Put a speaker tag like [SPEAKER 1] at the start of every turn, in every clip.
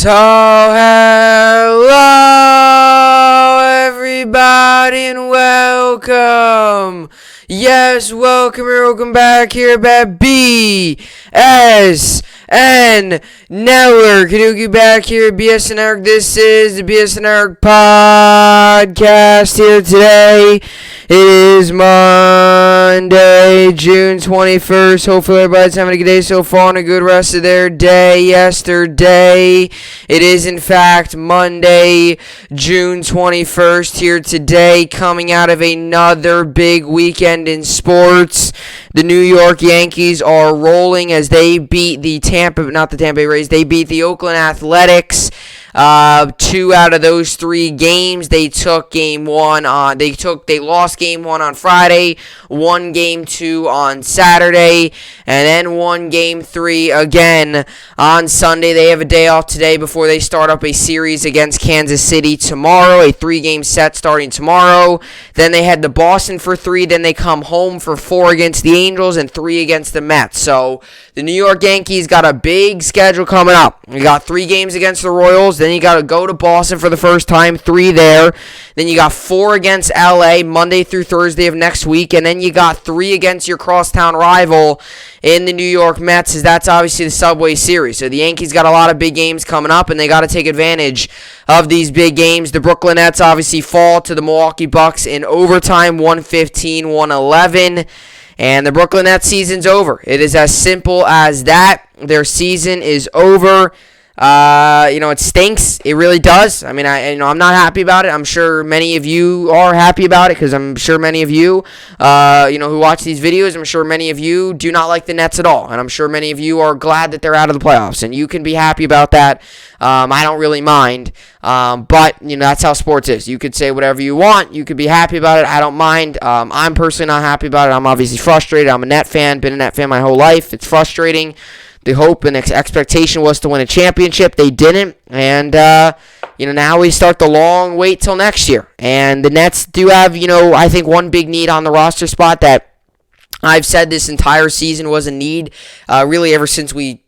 [SPEAKER 1] So, hello everybody and welcome. Yes, welcome back here at BSN Network. Kanuki back here at BSN Network. This is the BSN Network podcast here today. It is Monday, June 21st. Hopefully everybody's having a good day so far and a good rest of their day yesterday. It is, in fact, Monday, June 21st here today, coming out of another big weekend in sports. The New York Yankees are rolling as they beat they beat the Oakland Athletics. 2 out of those 3 games, they lost game 1 on Friday, won game 2 on Saturday, and then won game 3 again on Sunday. They have a day off today before they start up a series against Kansas City tomorrow, a 3-game set starting tomorrow. Then they head to Boston for 3, then they come home for 4 against the Angels and 3 against the Mets. So the New York Yankees got a big schedule coming up. You got 3 games against the Royals, then you got to go to Boston for the first time, 3 there. Then you got 4 against LA Monday through Thursday of next week, and then you got 3 against your crosstown rival in the New York Mets, as that's obviously the Subway Series. So the Yankees got a lot of big games coming up, and they got to take advantage of these big games. The Brooklyn Nets obviously fall to the Milwaukee Bucks in overtime, 115-111. And the Brooklyn Nets season's over. It is as simple as that. Their season is over. It stinks. It really does. I mean, I'm not happy about it. I'm sure many of you are happy about it because I'm sure many of you, who watch these videos, I'm sure many of you do not like the Nets at all. And I'm sure many of you are glad that they're out of the playoffs. And you can be happy about that. I don't really mind. But that's how sports is. You could say whatever you want. You could be happy about it. I don't mind. I'm personally not happy about it. I'm obviously frustrated. I'm a Net fan. Been a Net fan my whole life. It's frustrating. The hope and expectation was to win a championship. They didn't. And, now we start the long wait till next year. And the Nets do have, I think one big need on the roster spot that I've said this entire season was a need, really ever since we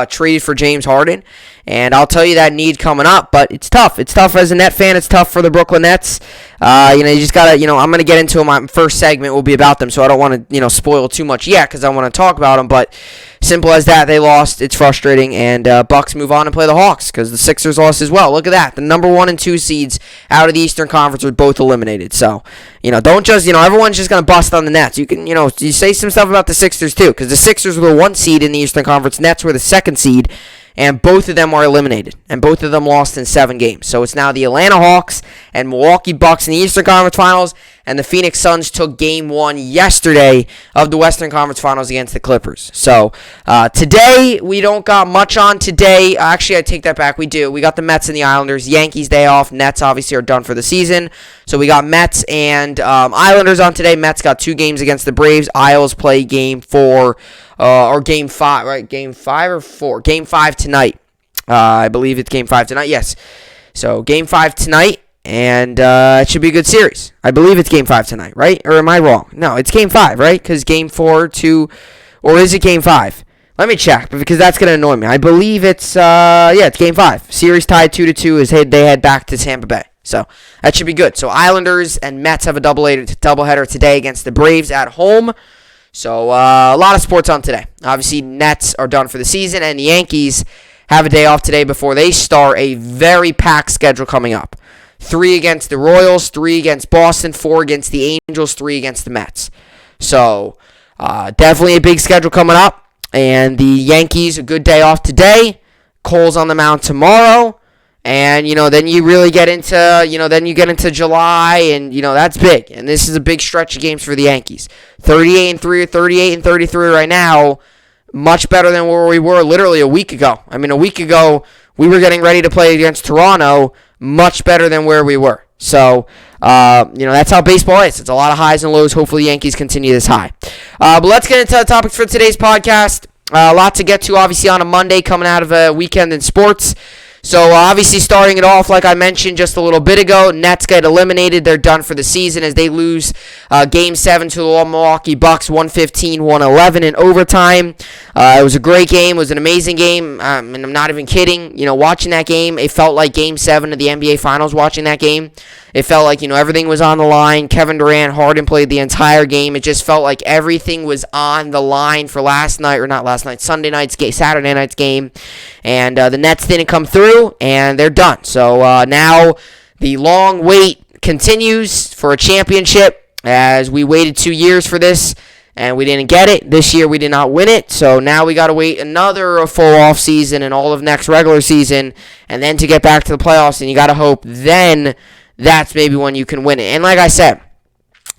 [SPEAKER 1] traded for James Harden. And I'll tell you that need coming up, but it's tough. It's tough as a Net fan. It's tough for the Brooklyn Nets. You just got to, I'm going to get into them. My first segment will be about them, so I don't want to, spoil too much yet because I want to talk about them. But simple as that, they lost. It's frustrating, and Bucks move on and play the Hawks because the Sixers lost as well. Look at that. The number 1 and 2 seeds out of the Eastern Conference were both eliminated. So, don't just, everyone's just going to bust on the Nets. You can, you say some stuff about the Sixers too because the Sixers were the 1 seed in the Eastern Conference. Nets were the 2nd seed. And both of them are eliminated. And both of them lost in 7 games. So it's now the Atlanta Hawks and Milwaukee Bucks in the Eastern Conference Finals. And the Phoenix Suns took Game 1 yesterday of the Western Conference Finals against the Clippers. So today, we don't got much on today. Actually, I take that back. We do. We got the Mets and the Islanders. Yankees day off. Nets obviously are done for the season. So we got Mets and Islanders on today. Mets got 2 games against the Braves. Isles play Game 4. Or Game 5, right? Game 5 or 4? Game 5 tonight. I believe it's Game 5 tonight. Yes. So, Game 5 tonight, and it should be a good series. I believe it's Game 5 tonight, right? Or am I wrong? No, it's Game 5, right? Because Game 4 to... Or is it Game 5? Let me check, because that's going to annoy me. I believe it's... it's Game 5. Series tied 2-2 as they head back to Tampa Bay. So, that should be good. So, Islanders and Mets have a doubleheader today against the Braves at home. So, a lot of sports on today. Obviously, Nets are done for the season, and the Yankees have a day off today before they start a very packed schedule coming up. 3 against the Royals, 3 against Boston, 4 against the Angels, 3 against the Mets. So, definitely a big schedule coming up, and the Yankees, a good day off today. Cole's on the mound tomorrow. And, then you really get into, then you get into July, and, that's big. And this is a big stretch of games for the Yankees. 38-3 or 38-33 right now, much better than where we were literally a week ago. I mean, a week ago, we were getting ready to play against Toronto, much better than where we were. So, that's how baseball is. It's a lot of highs and lows. Hopefully, the Yankees continue this high. But let's get into the topics for today's podcast. A lot to get to, obviously, on a Monday coming out of a weekend in sports. So obviously starting it off, like I mentioned just a little bit ago, Nets get eliminated. They're done for the season as they lose Game 7 to the Milwaukee Bucks, 115-111 in overtime. It was a great game. It was an amazing game, and I'm not even kidding. Watching that game, it felt like Game 7 of the NBA Finals watching that game. It felt like, everything was on the line. Kevin Durant, Harden played the entire game. It just felt like everything was on the line for Sunday night's game, Saturday night's game. And the Nets didn't come through, and they're done. So now the long wait continues for a championship, as we waited 2 years for this, and we didn't get it. This year we did not win it, so now we got to wait another full off season and all of next regular season, and then to get back to the playoffs, and you got to hope then that's maybe when you can win it. And like I said,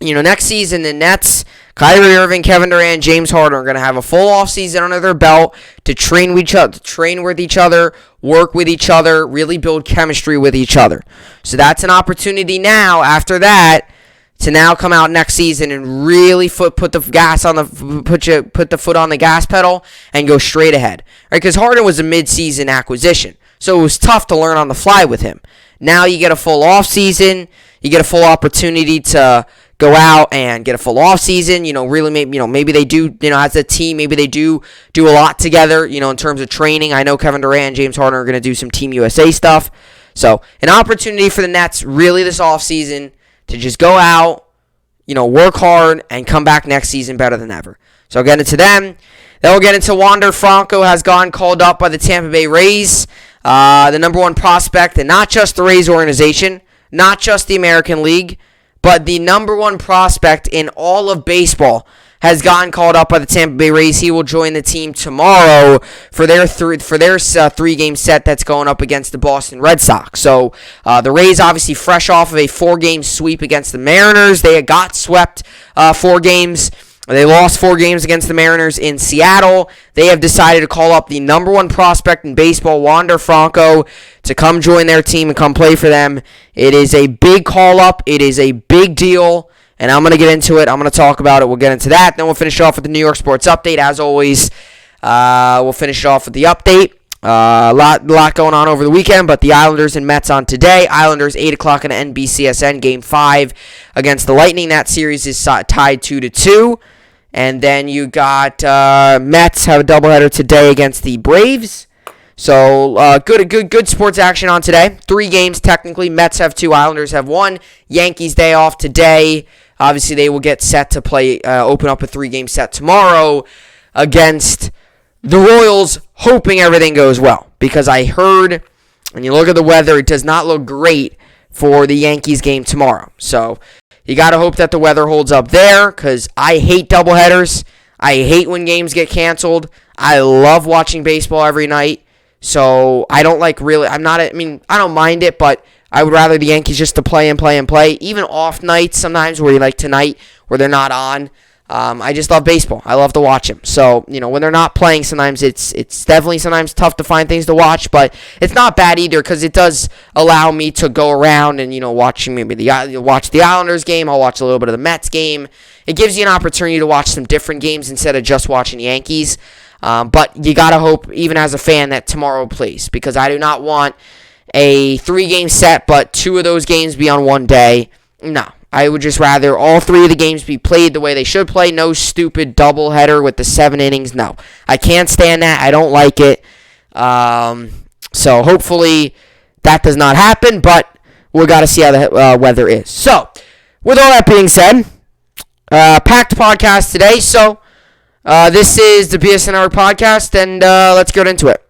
[SPEAKER 1] next season the Nets, Kyrie Irving, Kevin Durant, James Harden are going to have a full off season under their belt to train with each other, work with each other, really build chemistry with each other. So that's an opportunity now after that to now come out next season and really put the foot on the gas pedal and go straight ahead. Right? Because Harden was a mid-season acquisition, so it was tough to learn on the fly with him. Now you get a full off season, you get a full opportunity to go out and get a full off season. Really maybe they do, as a team, maybe they do a lot together, in terms of training. I know Kevin Durant and James Harden are going to do some Team USA stuff. So an opportunity for the Nets really this off season to just go out, work hard and come back next season better than ever. So I'll get into them. Then we'll get into Wander Franco has gone called up by the Tampa Bay Rays. The number one prospect, and not just the Rays organization, not just the American League, but the number one prospect in all of baseball has gotten called up by the Tampa Bay Rays. He will join the team tomorrow for their three-game set that's going up against the Boston Red Sox. So the Rays obviously fresh off of a 4-game sweep against the Mariners. They got swept 4 games. They lost 4 games against the Mariners in Seattle. They have decided to call up the number one prospect in baseball, Wander Franco, to come join their team and come play for them. It is a big call-up. It is a big deal, and I'm going to get into it. I'm going to talk about it. We'll get into that. Then we'll finish off with the New York sports update. As always, we'll finish it off with the update. A lot going on over the weekend, but the Islanders and Mets on today. Islanders 8 o'clock on NBCSN, Game 5 against the Lightning. That series is tied 2-2. And then you got Mets have a doubleheader today against the Braves. So good sports action on today. 3 games technically. Mets have 2, Islanders have 1. Yankees day off today. Obviously they will get set to play, open up a 3-game set tomorrow against the Royals, hoping everything goes well. Because I heard, when you look at the weather, it does not look great for the Yankees game tomorrow. So you got to hope that the weather holds up there, because I hate doubleheaders. I hate when games get canceled. I love watching baseball every night. So I don't I don't mind it, but I would rather the Yankees just to play and play and play. Even off nights sometimes, where like tonight, where they're not on. I just love baseball. I love to watch them. So, when they're not playing, sometimes it's definitely sometimes tough to find things to watch, but it's not bad either, because it does allow me to go around and, watch the Islanders game. I'll watch a little bit of the Mets game. It gives you an opportunity to watch some different games instead of just watching Yankees. But you got to hope, even as a fan, that tomorrow plays, because I do not want a 3-game set, but 2 of those games be on one day. No. I would just rather all 3 of the games be played the way they should play. No stupid doubleheader with the 7 innings. No. I can't stand that. I don't like it. So hopefully that does not happen, but we got to see how the weather is. So, with all that being said, packed podcast today. So, this is the BSN podcast, and let's get into it.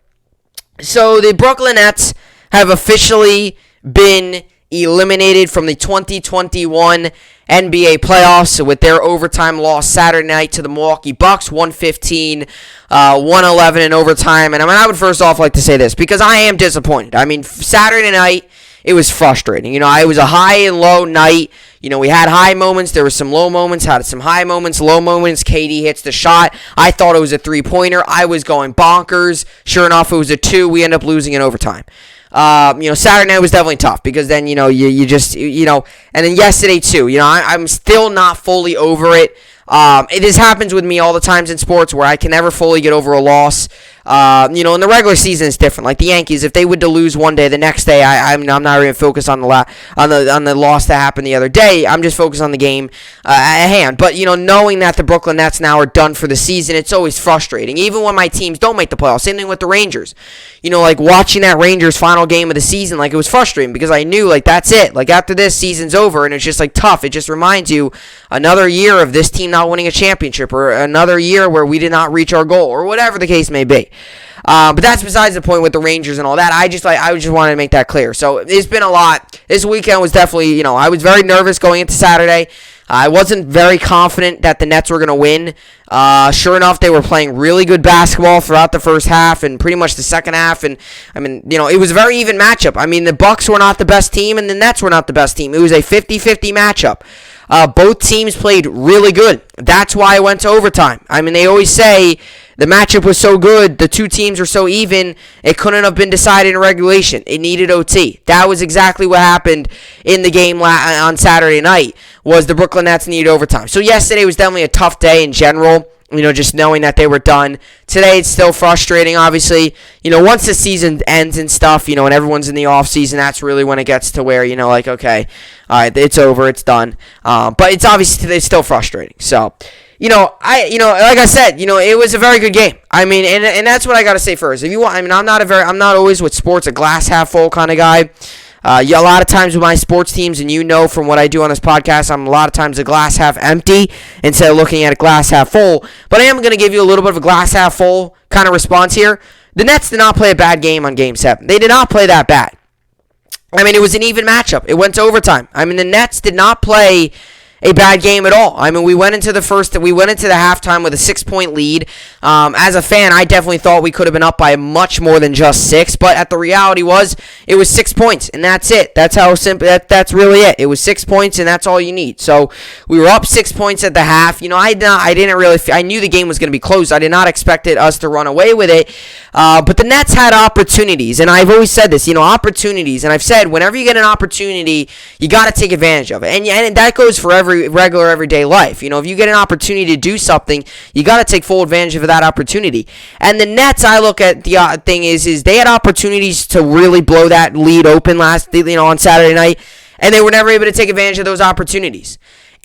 [SPEAKER 1] So, the Brooklyn Nets have officially been eliminated from the 2021 NBA playoffs with their overtime loss Saturday night to the Milwaukee Bucks, 115-111 in overtime. And I would first off like to say this, because I am disappointed. Saturday night, it was frustrating. It was a high and low night. We had high moments. There were some low moments. Had some high moments, low moments. KD hits the shot. I thought it was a 3-pointer. I was going bonkers. Sure enough, it was a 2. We end up losing in overtime. Saturday night was definitely tough, because then, you just, and then yesterday too, I'm still not fully over it. This happens with me all the times in sports where I can never fully get over a loss. In the regular season it's different. Like the Yankees, if they would to lose one day, the next day I'm not even focused on the loss that happened the other day. I'm just focused on the game at hand. But knowing that the Brooklyn Nets now are done for the season, it's always frustrating. Even when my teams don't make the playoffs. Same thing with the Rangers. Like watching that Rangers final game of the season, like it was frustrating because I knew like that's it. Like after this season's over, and it's just like tough. It just reminds you another year of this team not winning a championship, or another year where we did not reach our goal, or whatever the case may be. But that's besides the point with the Rangers and all that. I just wanted to make that clear. So it's been a lot. This weekend was definitely, I was very nervous going into Saturday. I wasn't very confident that the Nets were going to win. Sure enough, they were playing really good basketball throughout the first half and pretty much the second half. And, it was a very even matchup. The Bucks were not the best team and the Nets were not the best team. It was a 50-50 matchup. Both teams played really good. That's why it went to overtime. They always say the matchup was so good, the two teams were so even, it couldn't have been decided in regulation. It needed OT. That was exactly what happened in the game on Saturday night, was the Brooklyn Nets needed overtime. So yesterday was definitely a tough day in general, just knowing that they were done. Today it's still frustrating, obviously. Once the season ends and stuff, and everyone's in the off season, that's really when it gets to where, okay, all right, it's over, it's done. But it's obviously it's still frustrating. So, like I said, it was a very good game. And that's what I gotta say first. If you want, I'm not always with sports a glass half full kind of guy. A lot of times with my sports teams, and from what I do on this podcast, I'm a lot of times a glass half empty instead of looking at a glass half full. But I am going to give you a little bit of a glass half full kind of response here. The Nets did not play a bad game on Game 7. They did not play that bad. It was an even matchup. It went to overtime. The Nets did not play a bad game at all. We went into the halftime with a 6-point lead. As a fan, I definitely thought we could have been up by much more than just 6, but the reality was it was 6 points, and that's it. That's how simple. That's really it. It was 6 points, and that's all you need. So we were up 6 points at the half. I knew the game was going to be close. I did not expect us to run away with it. But the Nets had opportunities, and I've always said this. Opportunities, and I've said whenever you get an opportunity, you got to take advantage of it, and that goes for regular everyday life. If you get an opportunity to do something, you got to take full advantage of that opportunity. And the Nets, I look at the thing is they had opportunities to really blow that lead open on Saturday night, and they were never able to take advantage of those opportunities.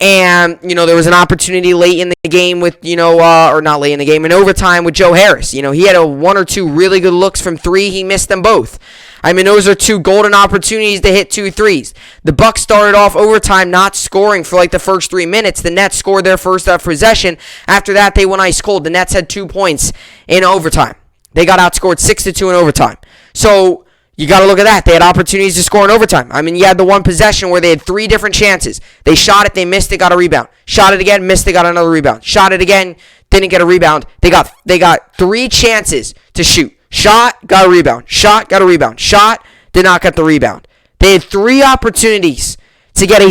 [SPEAKER 1] And, there was an opportunity late in the game with, or not late in the game, in overtime with Joe Harris. He had one or two really good looks from three. He missed them both. Those are two golden opportunities to hit 2 threes. The Bucks started off overtime not scoring for the first 3 minutes. The Nets scored their first possession. After that, they went ice cold. The Nets had 2 points in overtime. They got outscored 6-2 in overtime. So you got to look at that. They had opportunities to score in overtime. You had the one possession where they had 3 different chances. They shot it, they missed it, got a rebound. Shot it again, missed it, got another rebound. Shot it again, didn't get a rebound. They got 3 chances to shoot. Shot, got a rebound. Shot, got a rebound. Shot, did not get the rebound. They had 3 opportunities to get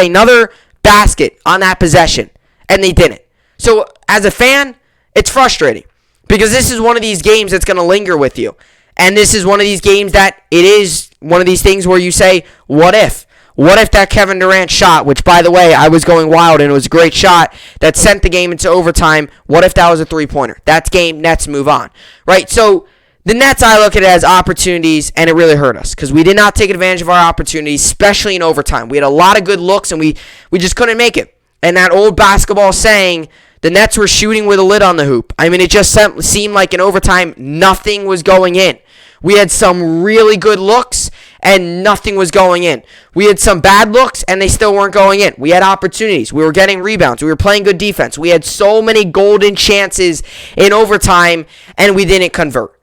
[SPEAKER 1] another basket on that possession, and they didn't. So as a fan, it's frustrating because this is one of these games that's going to linger with you. And this is one of these games that it is one of these things where you say, what if? What if that Kevin Durant shot, which, by the way, I was going wild and it was a great shot, that sent the game into overtime, what if that was a three-pointer? That's game, Nets move on. Right? So the Nets, I look at it as opportunities, and it really hurt us because we did not take advantage of our opportunities, especially in overtime. We had a lot of good looks, and we just couldn't make it. And that old basketball saying, the Nets were shooting with a lid on the hoop. It just seemed like in overtime, nothing was going in. We had some really good looks, and nothing was going in. We had some bad looks, and they still weren't going in. We had opportunities. We were getting rebounds. We were playing good defense. We had so many golden chances in overtime, and we didn't convert.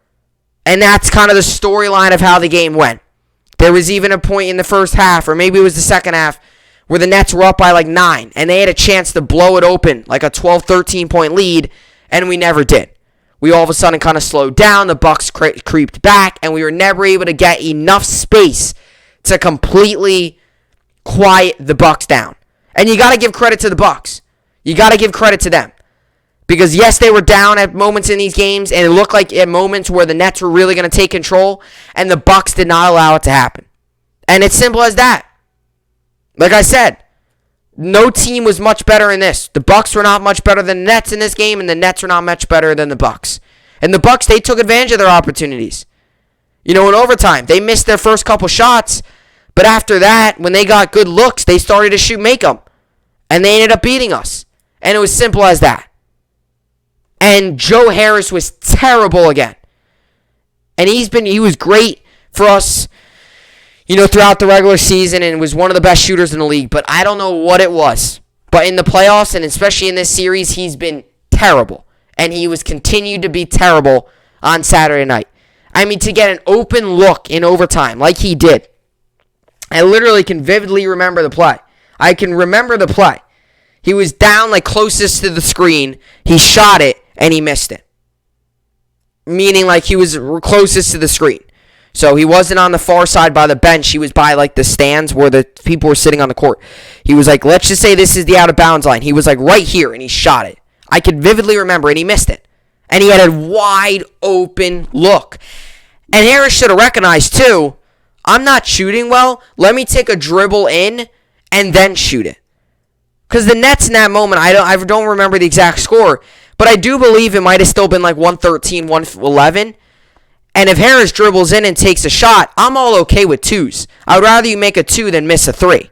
[SPEAKER 1] And that's kind of the storyline of how the game went. There was even a point in the first half, or maybe it was the second half, where the Nets were up by 9, and they had a chance to blow it open, like a 12, 13-point lead, and we never did. We all of a sudden kind of slowed down, the Bucks creeped back, and we were never able to get enough space to completely quiet the Bucks down. And you got to give credit to the Bucks. You got to give credit to them. Because yes, they were down at moments in these games, and it looked like at moments where the Nets were really going to take control, and the Bucks did not allow it to happen. And it's simple as that. Like I said, No team was much better in this. The Bucks were not much better than the Nets in this game, and the Nets were not much better than the Bucks. And the Bucks, they took advantage of their opportunities. In overtime, they missed their first couple shots, but after that, when they got good looks, they started to make them. And they ended up beating us. And it was simple as that. And Joe Harris was terrible again. And he was great for us, throughout the regular season and was one of the best shooters in the league. But I don't know what it was. But in the playoffs, and especially in this series, he's been terrible. And he was continued to be terrible on Saturday night. I mean, to get an open look in overtime like he did. I literally can vividly remember the play. I can remember the play. He was down closest to the screen. He shot it, and he missed it. Meaning he was closest to the screen. So he wasn't on the far side by the bench. He was by the stands where the people were sitting on the court. He was let's just say this is the out of bounds line. He was right here, and he shot it. I could vividly remember, and he missed it. And he had a wide open look. And Harris should have recognized, too, I'm not shooting well. Let me take a dribble in and then shoot it. Because the Nets in that moment, I don't remember the exact score, but I do believe it might have still been 113, 111. And if Harris dribbles in and takes a shot, I'm all okay with twos. I would rather you make a two than miss a three.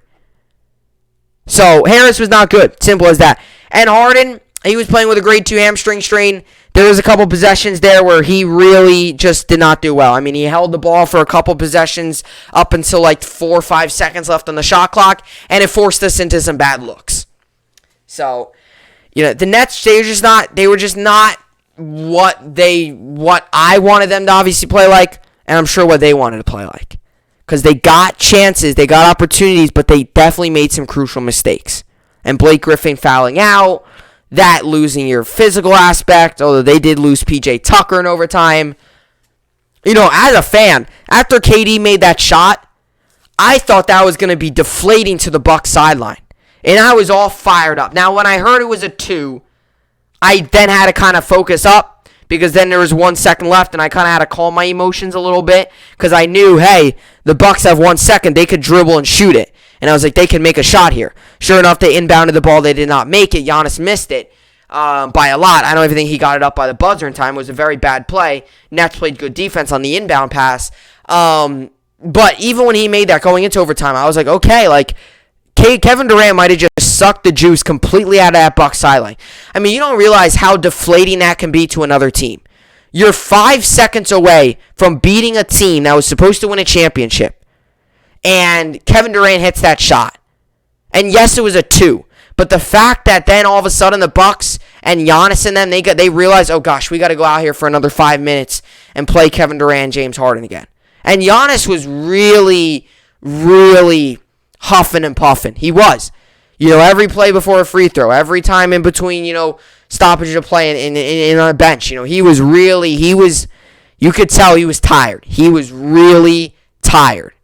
[SPEAKER 1] So Harris was not good. Simple as that. And Harden, he was playing with a grade 2 hamstring strain. There was a couple possessions there where he really just did not do well. I mean, he held the ball for a couple possessions up until 4 or 5 seconds left on the shot clock, and it forced us into some bad looks. So, the Nets, they were just not what I wanted them to obviously play like, and I'm sure what they wanted to play like. Because they got chances, they got opportunities, but they definitely made some crucial mistakes. And Blake Griffin fouling out, that losing your physical aspect, although they did lose P.J. Tucker in overtime. As a fan, after KD made that shot, I thought that was going to be deflating to the Bucks sideline. And I was all fired up. Now, when I heard it was a 2, I then had to kind of focus up because then there was 1 second left and I kind of had to calm my emotions a little bit because I knew, hey, the Bucks have 1 second. They could dribble and shoot it. And I was like, they can make a shot here. Sure enough, they inbounded the ball. They did not make it. Giannis missed it by a lot. I don't even think he got it up by the buzzer in time. It was a very bad play. Nets played good defense on the inbound pass. But even when he made that going into overtime, I was like, okay, Kevin Durant might have just sucked the juice completely out of that Bucks sideline. I mean, you don't realize how deflating that can be to another team. You're 5 seconds away from beating a team that was supposed to win a championship. And Kevin Durant hits that shot. And yes, it was a 2. But the fact that then all of a sudden the Bucks and Giannis and them, they realize, oh gosh, we got to go out here for another 5 minutes and play Kevin Durant and James Harden again. And Giannis was really, really huffing and puffing. He was. Every play before a free throw, every time in between, stoppage of play in on a bench, you could tell he was tired. He was really tired.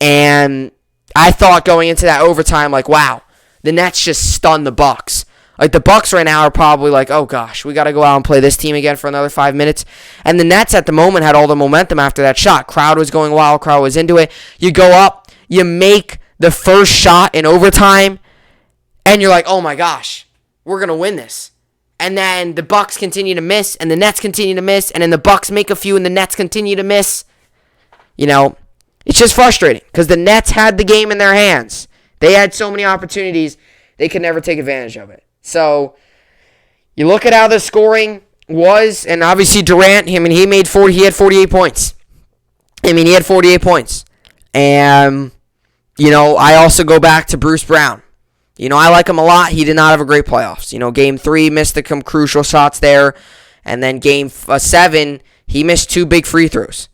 [SPEAKER 1] And I thought going into that overtime, wow, the Nets just stunned the Bucks. The Bucks right now are probably oh gosh, we got to go out and play this team again for another 5 minutes. And the Nets at the moment had all the momentum after that shot. Crowd was going wild. Crowd was into it. You go up, you make the first shot in overtime, and you're like, oh my gosh, we're going to win this. And then the Bucks continue to miss, and the Nets continue to miss, and then the Bucks make a few, and the Nets continue to miss. It's just frustrating, because the Nets had the game in their hands. They had so many opportunities, they could never take advantage of it. So, you look at how the scoring was, and obviously Durant, he had 48 points. He had 48 points. And I also go back to Bruce Brown. I like him a lot. He did not have a great playoffs. Game 3 missed some crucial shots there. And then Game 7, he missed 2 big free throws.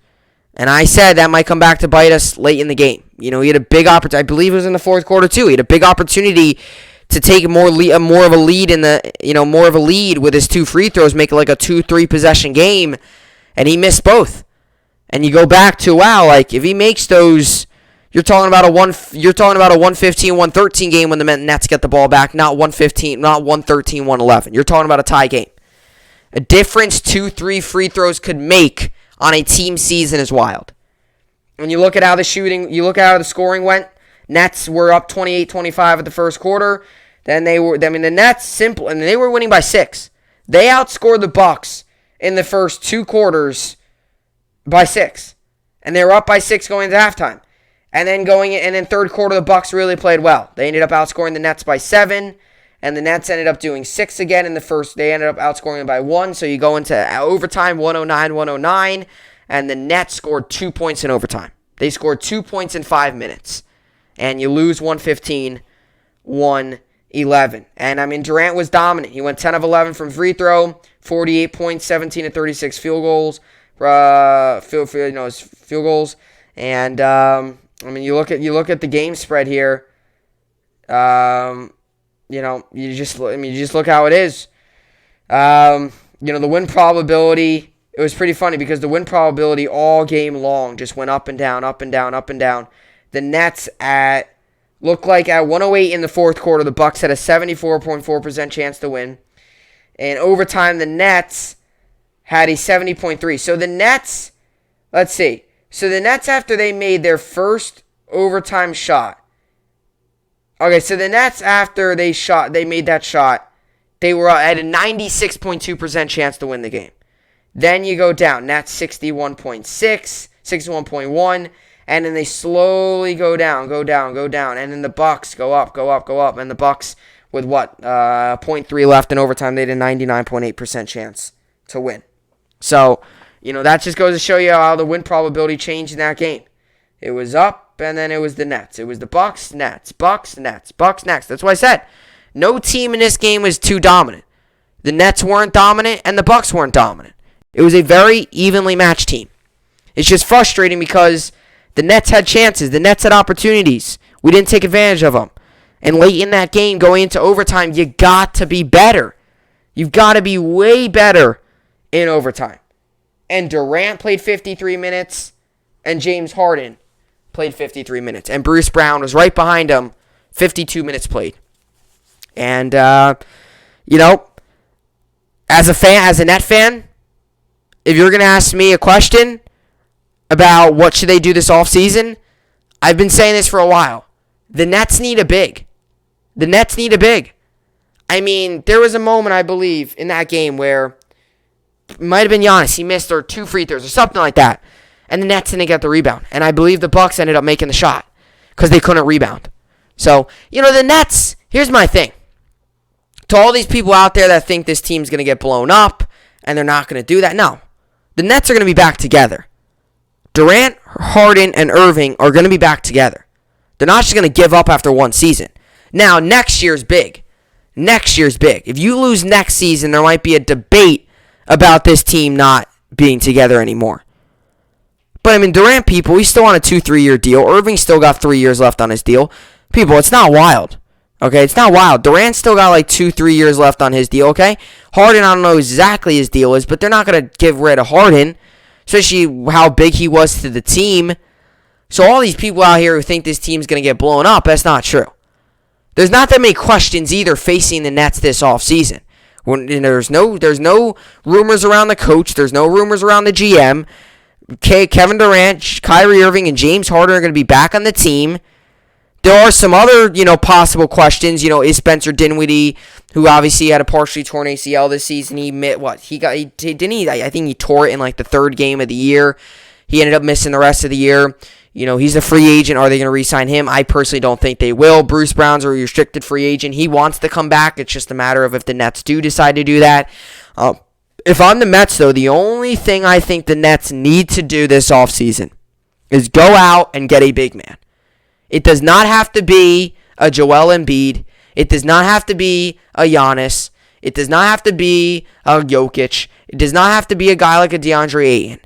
[SPEAKER 1] And I said that might come back to bite us late in the game. He had a big opportunity. I believe it was in the fourth quarter too. He had a big opportunity to take more of a lead with his 2 free throws, make it a 2-3 possession game, and he missed both. And you go back to if he makes those, you're talking about a 115-113 game when the Nets get the ball back, not 113-111. You're talking about a tie game. A difference 2-3 free throws could make on a team season is wild. When you look at how the scoring went, Nets were up 28-25 at the first quarter. Then the Nets simple, and they were winning by 6. They outscored the Bucks in the first 2 quarters by 6. And they were up by 6 going into halftime. And then third quarter, the Bucks really played well. They ended up outscoring the Nets by 7, and the Nets ended up doing 6 again in the first. They ended up outscoring them by 1, so you go into overtime, 109, and the Nets scored 2 points in overtime. They scored 2 points in 5 minutes, and you lose 115-111. And Durant was dominant. He went 10 of 11 from free throw, 48 points, 17 of 36 field goals. Field goals, and you look at the game spread here. You just look how it is. The win probability. It was pretty funny because the win probability all game long just went up and down, up and down, up and down. The Nets looked like at 108 in the fourth quarter, the Bucks had a 74.4% chance to win. In overtime, the Nets had a 70.3. So the Nets, let's see. So the Nets, after they made their first overtime shot. Okay, so the Nets, after they made that shot, they were at a 96.2% chance to win the game. Then you go down. Nets 61.6, 61.1, and then they slowly go down. And then the Bucks go up. And the Bucks, with 0.3 left in overtime, they had a 99.8% chance to win. So, that just goes to show you how the win probability changed in that game. It was up, and then it was the Nets. It was the Bucks, Nets, Bucks, Nets, Bucks, Nets. That's why I said no team in this game was too dominant. The Nets weren't dominant, and the Bucks weren't dominant. It was a very evenly matched team. It's just frustrating because the Nets had chances. The Nets had opportunities. We didn't take advantage of them. And late in that game, going into overtime, you got to be better. You've got to be way better in overtime. And Durant played 53 minutes, and James Harden played 53 minutes. And Bruce Brown was right behind him, 52 minutes played. And, as a Net fan, if you're going to ask me a question about what should they do this offseason, I've been saying this for a while. The Nets need a big. There was a moment, I believe, in that game where it might have been Giannis. He missed 2 free throws or something like that. And the Nets didn't get the rebound. And I believe the Bucks ended up making the shot because they couldn't rebound. So, the Nets, here's my thing. To all these people out there that think this team's going to get blown up and they're not going to do that, no. The Nets are going to be back together. Durant, Harden, and Irving are going to be back together. They're not just going to give up after one season. Now, next year's big. If you lose next season, there might be a debate about this team not being together anymore. But, Durant, people, he's still on a 2-3 year deal. Irving still got 3 years left on his deal. People, it's not wild. Okay, it's not wild. Durant still got 2-3 years left on his deal, okay? Harden, I don't know exactly his deal is, but they're not going to give rid of Harden, especially how big he was to the team. So all these people out here who think this team's going to get blown up, that's not true. There's not that many questions either facing the Nets this offseason. There's no rumors around the coach. There's no rumors around the GM. Kevin Durant, Kyrie Irving, and James Harden are going to be back on the team. There are some other, possible questions. Is Spencer Dinwiddie, who obviously had a partially torn ACL this season, I think he tore it in the third game of the year. He ended up missing the rest of the year. He's a free agent. Are they going to re-sign him? I personally don't think they will. Bruce Brown's a restricted free agent. He wants to come back. It's just a matter of if the Nets do decide to do that. If I'm the Mets, though, the only thing I think the Nets need to do this offseason is go out and get a big man. It does not have to be a Joel Embiid. It does not have to be a Giannis. It does not have to be a Jokic. It does not have to be a guy like a DeAndre Ayton.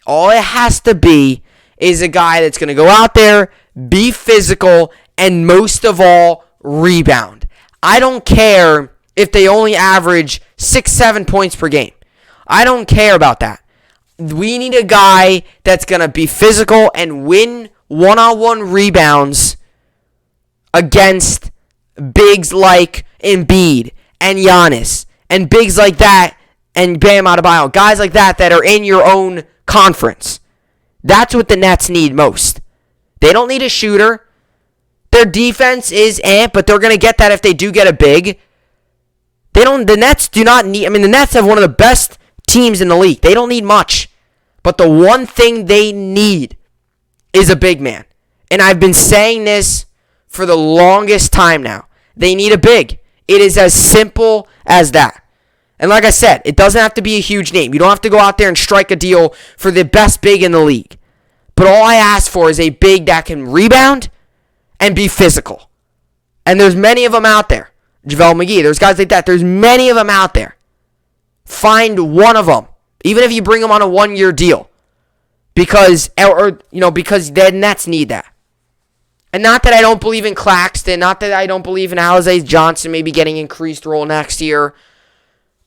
[SPEAKER 1] All it has to be is a guy that's going to go out there, be physical, and most of all, rebound. I don't care if they only average 6-7 points per game. I don't care about that. We need a guy that's going to be physical and win one-on-one rebounds against bigs like Embiid and Giannis and bigs like that and Bam Adebayo, guys like that are in your own conference. That's what the Nets need most. They don't need a shooter. Their defense is but they're going to get that if they do get a big. The Nets do not need, the Nets have one of the best teams in the league. They don't need much. But the one thing they need is a big man. And I've been saying this for the longest time now. They need a big. It is as simple as that. And like I said, it doesn't have to be a huge name. You don't have to go out there and strike a deal for the best big in the league. But all I ask for is a big that can rebound and be physical. And there's many of them out there. JaVale McGee, there's guys like that. There's many of them out there. Find one of them, even if you bring them on a 1-year deal, because the Nets need that. And not that I don't believe in Claxton, not that I don't believe in Alize Johnson maybe getting increased role next year.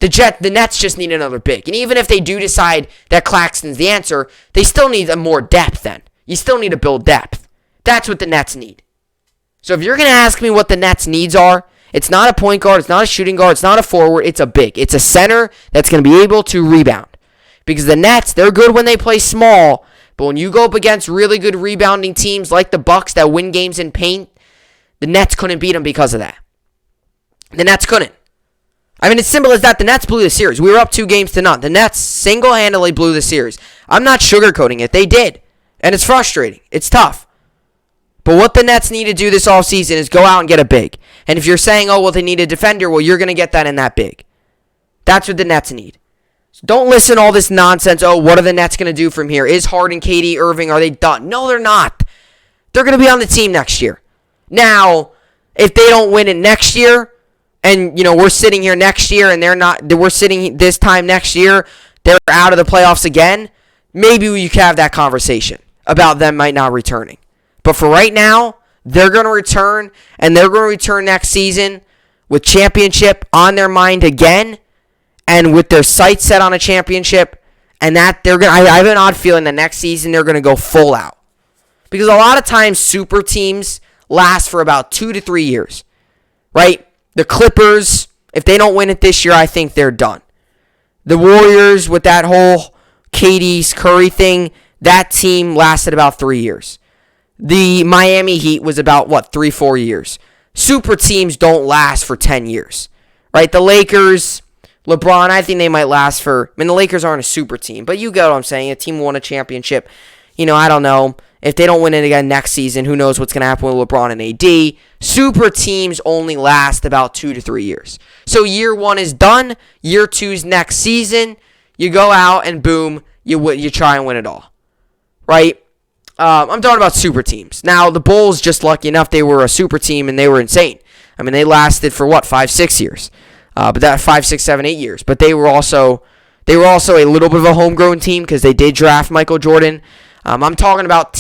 [SPEAKER 1] The Nets just need another big. And even if they do decide that Claxton's the answer, they still need more depth then. You still need to build depth. That's what the Nets need. So if you're going to ask me what the Nets' needs are, it's not a point guard, it's not a shooting guard, it's not a forward, it's a big. It's a center that's going to be able to rebound. Because the Nets, they're good when they play small, but when you go up against really good rebounding teams like the Bucks that win games in paint, the Nets couldn't beat them because of that. The Nets couldn't. It's simple as that. The Nets blew the series. We were up 2-0. The Nets single-handedly blew the series. I'm not sugarcoating it. They did. And it's frustrating. It's tough. But what the Nets need to do this offseason is go out and get a big. And if you're saying, they need a defender, you're going to get that in that big. That's what the Nets need. So don't listen to all this nonsense. What are the Nets going to do from here? Is Harden, KD, Irving, are they done? No, they're not. They're going to be on the team next year. Now, if they don't win it next year, and, we're sitting here next year, and we're sitting this time next year, they're out of the playoffs again, maybe you can have that conversation about them might not returning. But for right now, they're going to return, and they're going to return next season with championship on their mind again, and with their sights set on a championship, and that I have an odd feeling that next season they're going to go full out. Because a lot of times super teams last for about 2 to 3 years, right? The Clippers, if they don't win it this year, I think they're done. The Warriors, with that whole KD's Curry thing, that team lasted about 3 years. The Miami Heat was about, 3-4 years. Super teams don't last for 10 years, right? The Lakers, LeBron, I think they might last for, the Lakers aren't a super team, but you get what I'm saying. A team won a championship. I don't know. If they don't win it again next season, who knows what's going to happen with LeBron and AD. Super teams only last about 2 to 3 years. So year 1 is done. Year 2's next season. You go out and boom, you try and win it all, right? I'm talking about super teams. Now, the Bulls, just lucky enough, they were a super team and they were insane. They lasted for 5-6 years. But that 5, 6, 7, 8 years. But they were also a little bit of a homegrown team because they did draft Michael Jordan. I'm talking about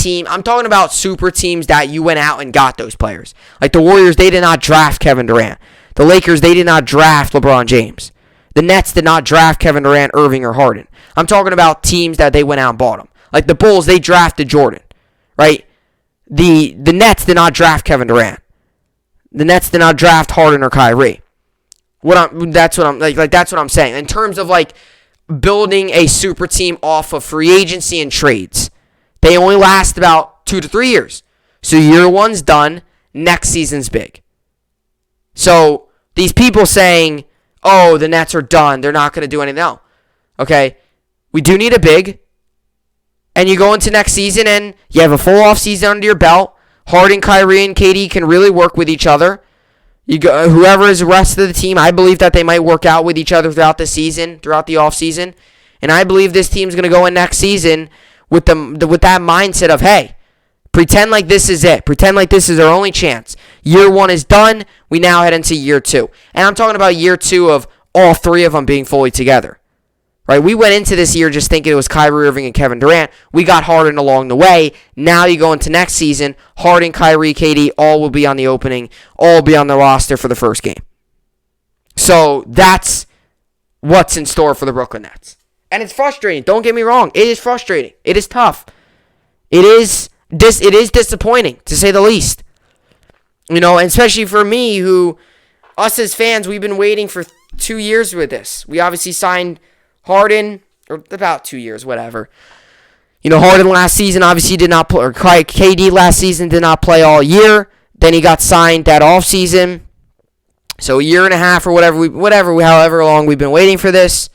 [SPEAKER 1] super teams that you went out and got those players. Like the Warriors, they did not draft Kevin Durant. The Lakers, they did not draft LeBron James. The Nets did not draft Kevin Durant, Irving, or Harden. I'm talking about teams that they went out and bought them. Like the Bulls, they drafted Jordan, right? The Nets did not draft Kevin Durant. The Nets did not draft Harden or Kyrie. That's what I'm saying. In terms of building a super team off of free agency and trades, they only last about 2 to 3 years. So year 1's done, next season's big. So these people saying, the Nets are done, they're not going to do anything. No. Okay, we do need a big. And you go into next season and you have a full offseason under your belt. Harden, Kyrie, and KD can really work with each other. Whoever is the rest of the team, I believe that they might work out with each other throughout the season, throughout the offseason. And I believe this team's going to go in next season with that mindset of, hey, pretend like this is it. Pretend like this is our only chance. Year 1 is done. We now head into year 2. And I'm talking about year 2 of all 3 of them being fully together. Right? We went into this year just thinking it was Kyrie Irving and Kevin Durant. We got Harden along the way. Now you go into next season, Harden, Kyrie, KD, all will be on the opening, all be on the roster for the first game. So that's what's in store for the Brooklyn Nets. And it's frustrating. Don't get me wrong. It is frustrating. It is tough. It is disappointing, to say the least. And especially for me, us as fans, we've been waiting for 2 years with this. We obviously signed Harden, or about 2 years, whatever. Harden last season obviously did not play, or KD last season did not play all year. Then he got signed that offseason. So a year and a half or however long we've been waiting for this.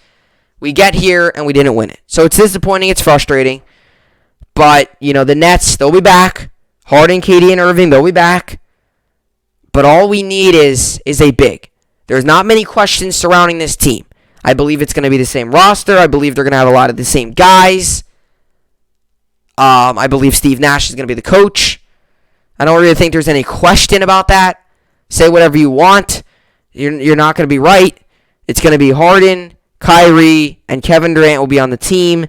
[SPEAKER 1] We get here and we didn't win it. So it's disappointing. It's frustrating. But, the Nets, they'll be back. Harden, KD, and Irving, they'll be back. But all we need is a big. There's not many questions surrounding this team. I believe it's going to be the same roster. I believe they're going to have a lot of the same guys. I believe Steve Nash is going to be the coach. I don't really think there's any question about that. Say whatever you want. You're not going to be right. It's going to be Harden, Kyrie, and Kevin Durant will be on the team.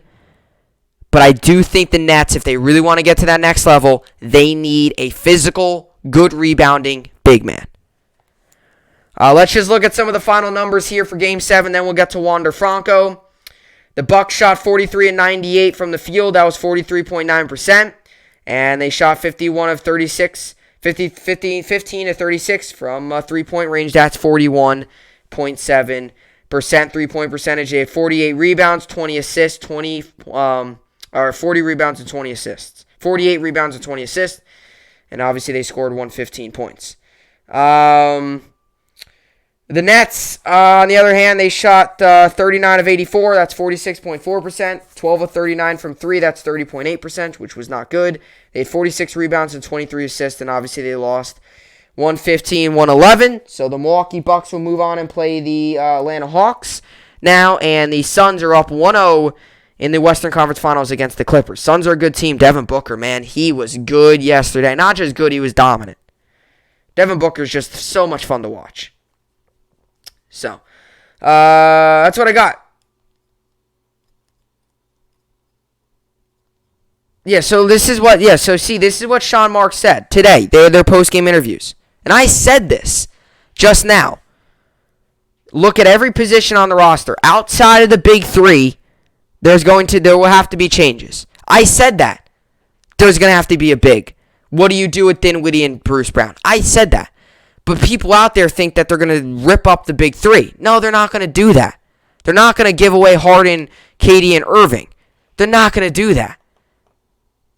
[SPEAKER 1] But I do think the Nets, if they really want to get to that next level, they need a physical, good rebounding big man. Let's just look at some of the final numbers here for Game 7, then we'll get to Wander Franco. The Bucks shot 43 and 98 from the field. That was 43.9%. And they shot 15 of 36 from three-point range. That's 41.7% three-point percentage. They had 48 rebounds, 20 assists, 40 rebounds and 20 assists. 48 rebounds and 20 assists. And obviously they scored 115 points. The Nets, on the other hand, they shot 39 of 84. That's 46.4%. 12 of 39 from 3. That's 30.8%, which was not good. They had 46 rebounds and 23 assists, and obviously they lost 115-111. So the Milwaukee Bucks will move on and play the Atlanta Hawks now, and the Suns are up 1-0 in the Western Conference Finals against the Clippers. Suns are a good team. Devin Booker, man, he was good yesterday. Not just good, he was dominant. Devin Booker is just so much fun to watch. So, that's what I got. This is what Sean Marks said today. They had their post-game interviews. And I said this just now. Look at every position on the roster. Outside of the big three, there will have to be changes. I said that. There's going to have to be a big. What do you do with Dinwiddie and Bruce Brown? I said that. But people out there think that they're going to rip up the big three. No, they're not going to do that. They're not going to give away Harden, KD, and Irving. They're not going to do that.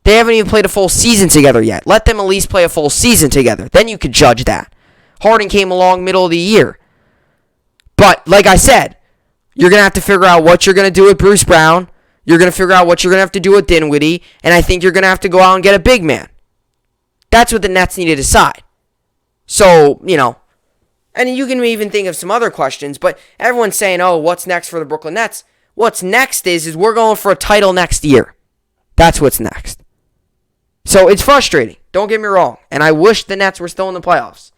[SPEAKER 1] They haven't even played a full season together yet. Let them at least play a full season together. Then you could judge that. Harden came along middle of the year. But, like I said, you're going to have to figure out what you're going to do with Bruce Brown. You're going to figure out what you're going to have to do with Dinwiddie. And I think you're going to have to go out and get a big man. That's what the Nets need to decide. So, and you can even think of some other questions, but everyone's saying, oh, what's next for the Brooklyn Nets? What's next is we're going for a title next year. That's what's next. So it's frustrating. Don't get me wrong. And I wish the Nets were still in the playoffs.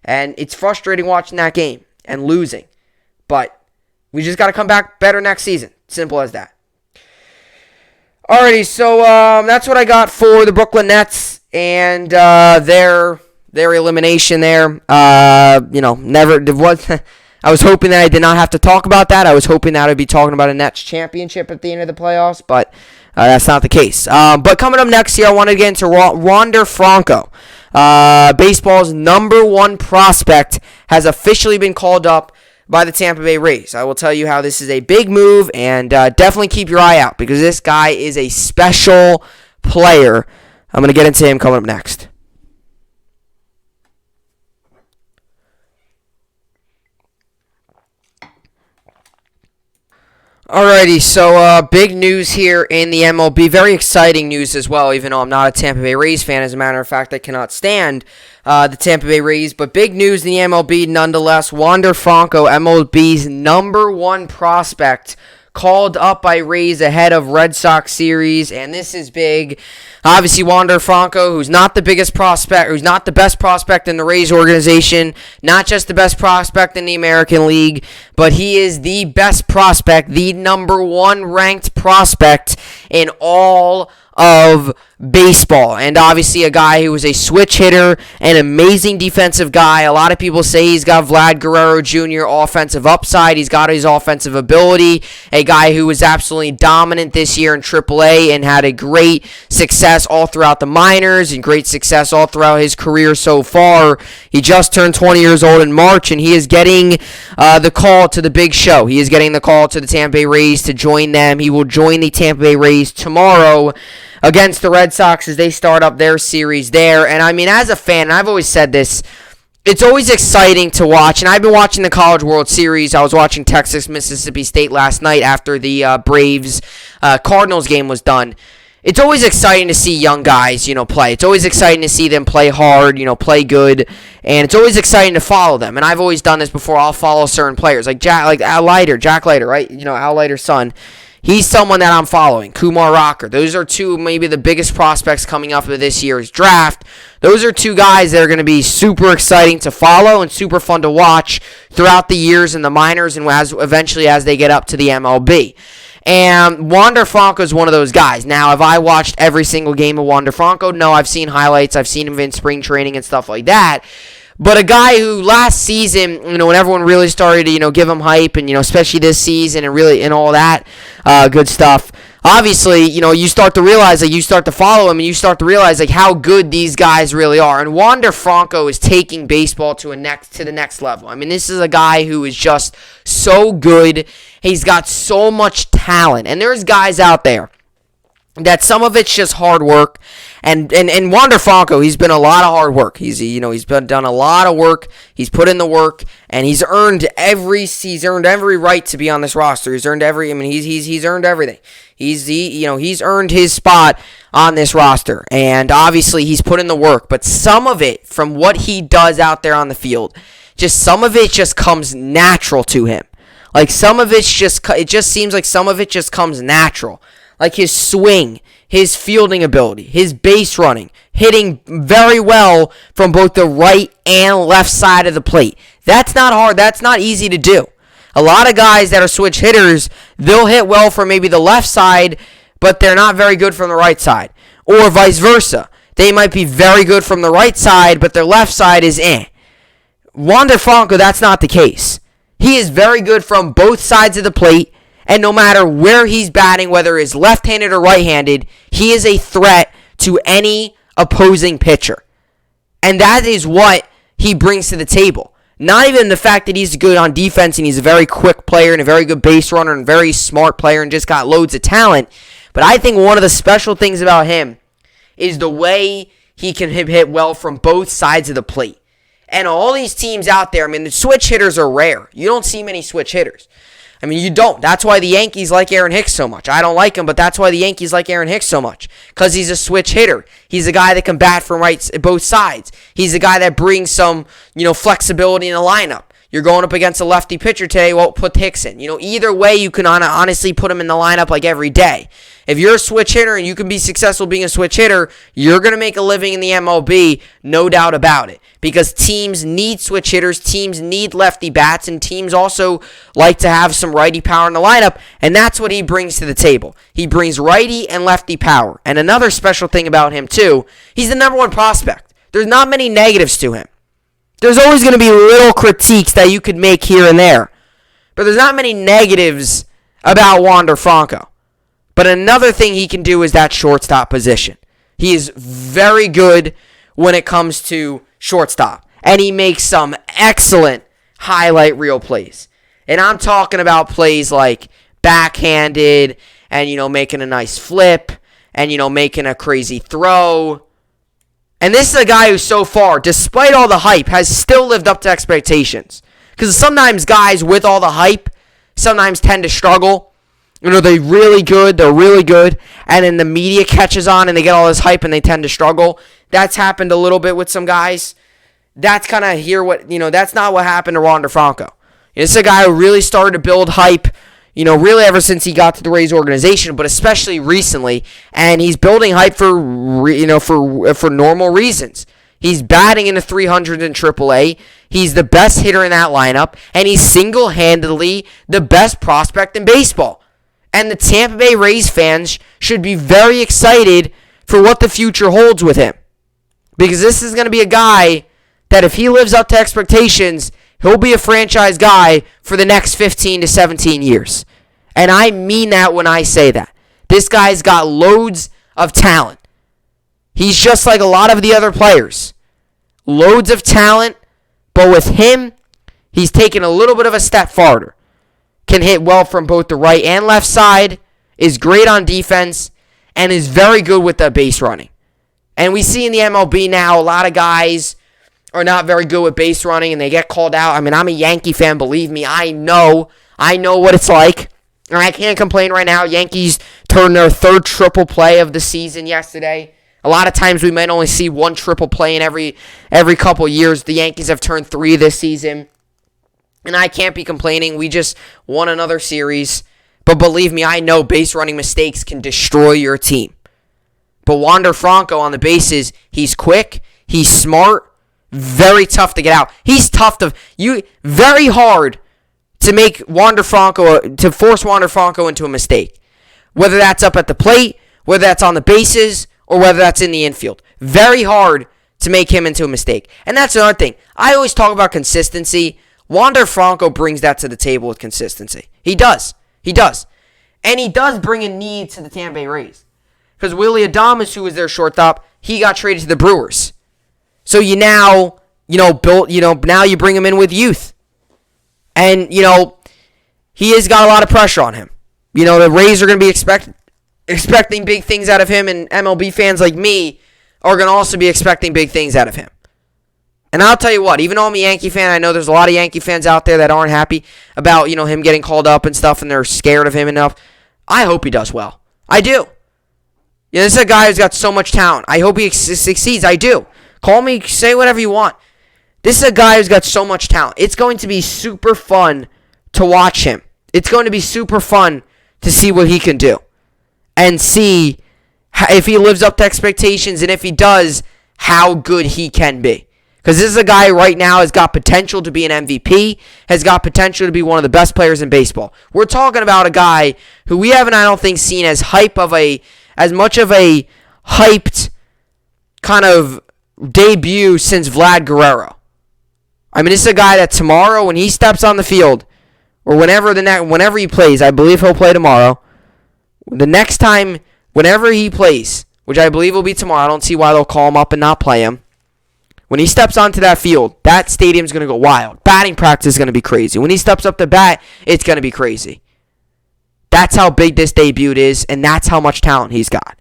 [SPEAKER 1] And it's frustrating watching that game and losing. But we just got to come back better next season. Simple as that. Alrighty, so that's what I got for the Brooklyn Nets and their elimination there. I was hoping that I did not have to talk about that. I was hoping that I'd be talking about a Nets championship at the end of the playoffs, but that's not the case. But coming up next here, I want to get into Wander Franco. Baseball's number one prospect has officially been called up by the Tampa Bay Rays. I will tell you how this is a big move, and definitely keep your eye out because this guy is a special player. I'm going to get into him coming up next. Alrighty, so big news here in the MLB. Very exciting news as well, even though I'm not a Tampa Bay Rays fan. As a matter of fact, I cannot stand the Tampa Bay Rays. But big news in the MLB nonetheless. Wander Franco, MLB's number one prospect, called up by Rays ahead of Red Sox series, and this is big. Obviously, Wander Franco, who's not the biggest prospect, who's not the best prospect in the Rays organization, not just the best prospect in the American League, but he is the best prospect, the number one ranked prospect in all of baseball. And obviously a guy who is a switch hitter, an amazing defensive guy. A lot of people say he's got Vlad Guerrero Jr. offensive upside. He's got his offensive ability. A guy who was absolutely dominant this year in AAA and had a great success all throughout the minors and great success all throughout his career so far. He just turned 20 years old in March, and he is getting the call to the big show. He is getting the call to the Tampa Bay Rays to join them. He will join the Tampa Bay Rays tomorrow against the Red Sox as they start up their series there. And I mean, as a fan, and I've always said this, it's always exciting to watch. And I've been watching the College World Series. I was watching Texas, Mississippi State last night after the Braves Cardinals game was done. It's always exciting to see young guys, play. It's always exciting to see them play hard, play good, and it's always exciting to follow them. And I've always done this before. I'll follow certain players, like Jack Leiter, right? Al Leiter's son. He's someone that I'm following. Kumar Rocker. Those are two, maybe the biggest prospects coming up of this year's draft. Those are two guys that are going to be super exciting to follow and super fun to watch throughout the years in the minors and eventually as they get up to the MLB. And Wander Franco is one of those guys. Now, have I watched every single game of Wander Franco? No, I've seen highlights. I've seen him in spring training and stuff like that. But a guy who last season, when everyone really started to, give him hype and, especially this season and all that good stuff, obviously, you start to realize, you start to follow him and you start to realize, how good these guys really are. And Wander Franco is taking baseball to the next level. I mean, this is a guy who is just so good. He's got so much talent. And there's guys out there that some of it's just hard work. And Wander Franco, he's been a lot of hard work. He's done a lot of work. He's put in the work, and he's earned every right to be on this roster. He's earned he's earned everything. He's earned his spot on this roster, and obviously he's put in the work. But some of it, from what he does out there on the field, some of it just comes natural to him. Like some of it just seems like some of it just comes natural. Like his swing, his fielding ability, his base running, hitting very well from both the right and left side of the plate. That's not hard. That's not easy to do. A lot of guys that are switch hitters, they'll hit well from maybe the left side, but they're not very good from the right side. Or vice versa. They might be very good from the right side, but their left side is Wander Franco, that's not the case. He is very good from both sides of the plate. And no matter where he's batting, whether it's left-handed or right-handed, he is a threat to any opposing pitcher. And that is what he brings to the table. Not even the fact that he's good on defense and he's a very quick player and a very good base runner and very smart player and just got loads of talent. But I think one of the special things about him is the way he can hit well from both sides of the plate. And all these teams out there, the switch hitters are rare. You don't see many switch hitters. You don't. That's why the Yankees like Aaron Hicks so much. I don't like him, but that's why the Yankees like Aaron Hicks so much. Because he's a switch hitter. He's a guy that can bat from both sides. He's a guy that brings some, flexibility in the lineup. You're going up against a lefty pitcher today, well, put Hicks in. Either way, you can honestly put him in the lineup like every day. If you're a switch hitter and you can be successful being a switch hitter, you're going to make a living in the MLB, no doubt about it. Because teams need switch hitters, teams need lefty bats, and teams also like to have some righty power in the lineup, and that's what he brings to the table. He brings righty and lefty power. And another special thing about him, too, he's the number one prospect. There's not many negatives to him. There's always going to be little critiques that you could make here and there. But there's not many negatives about Wander Franco. But another thing he can do is that shortstop position. He is very good when it comes to shortstop. And he makes some excellent highlight reel plays. And I'm talking about plays like backhanded and, making a nice flip and, making a crazy throw. And this is a guy who so far, despite all the hype, has still lived up to expectations. Because sometimes guys with all the hype sometimes tend to struggle. They're really good, and then the media catches on and they get all this hype and they tend to struggle. That's happened a little bit with some guys. That's kind of that's not what happened to Wander Franco. This is a guy who really started to build hype, really ever since he got to the Rays organization, but especially recently, and he's building hype for normal reasons. He's batting in the 300s in AAA. He's the best hitter in that lineup, and he's single-handedly the best prospect in baseball. And the Tampa Bay Rays fans should be very excited for what the future holds with him. Because this is going to be a guy that if he lives up to expectations, he'll be a franchise guy for the next 15 to 17 years. And I mean that when I say that. This guy's got loads of talent. He's just like a lot of the other players. Loads of talent, but with him, he's taken a little bit of a step farther. Can hit well from both the right and left side, is great on defense, and is very good with the base running. And we see in the MLB now a lot of guys are not very good with base running and they get called out. I mean, I'm a Yankee fan, believe me. I know what it's like. And I can't complain right now. Yankees turned their third triple play of the season yesterday. A lot of times we might only see one triple play in every couple years. The Yankees have turned 3 this season. And I can't be complaining. We just won another series. But believe me, I know base running mistakes can destroy your team. But Wander Franco on the bases, he's quick, he's smart, very tough to get out. He's very hard to make to force Wander Franco into a mistake. Whether that's up at the plate, whether that's on the bases, or whether that's in the infield. Very hard to make him into a mistake. And that's another thing. I always talk about consistency. Wander Franco brings that to the table with consistency. He does. And he does bring a need to the Tampa Bay Rays. Because Willie Adames, who was their shortstop, he got traded to the Brewers. So now you bring him in with youth. And, he has got a lot of pressure on him. The Rays are going to be expecting big things out of him, and MLB fans like me are going to also be expecting big things out of him. And I'll tell you what, even though I'm a Yankee fan, I know there's a lot of Yankee fans out there that aren't happy about, him getting called up and stuff, and they're scared of him enough. I hope he does well. I do. This is a guy who's got so much talent. I hope he succeeds. I do. Call me, say whatever you want. This is a guy who's got so much talent. It's going to be super fun to watch him. It's going to be super fun to see what he can do. And see if he lives up to expectations, and if he does, how good he can be. Because this is a guy right now has got potential to be an MVP, has got potential to be one of the best players in baseball. We're talking about a guy who we haven't, I don't think, seen as much of a hyped kind of debut since Vlad Guerrero. I mean, this is a guy that tomorrow, when he steps on the field, or whenever he plays, I believe he'll play tomorrow. The next time, whenever he plays, which I believe will be tomorrow, I don't see why they'll call him up and not play him. When he steps onto that field, that stadium's going to go wild. Batting practice is going to be crazy. When he steps up to bat, it's going to be crazy. That's how big this debut is, and that's how much talent he's got.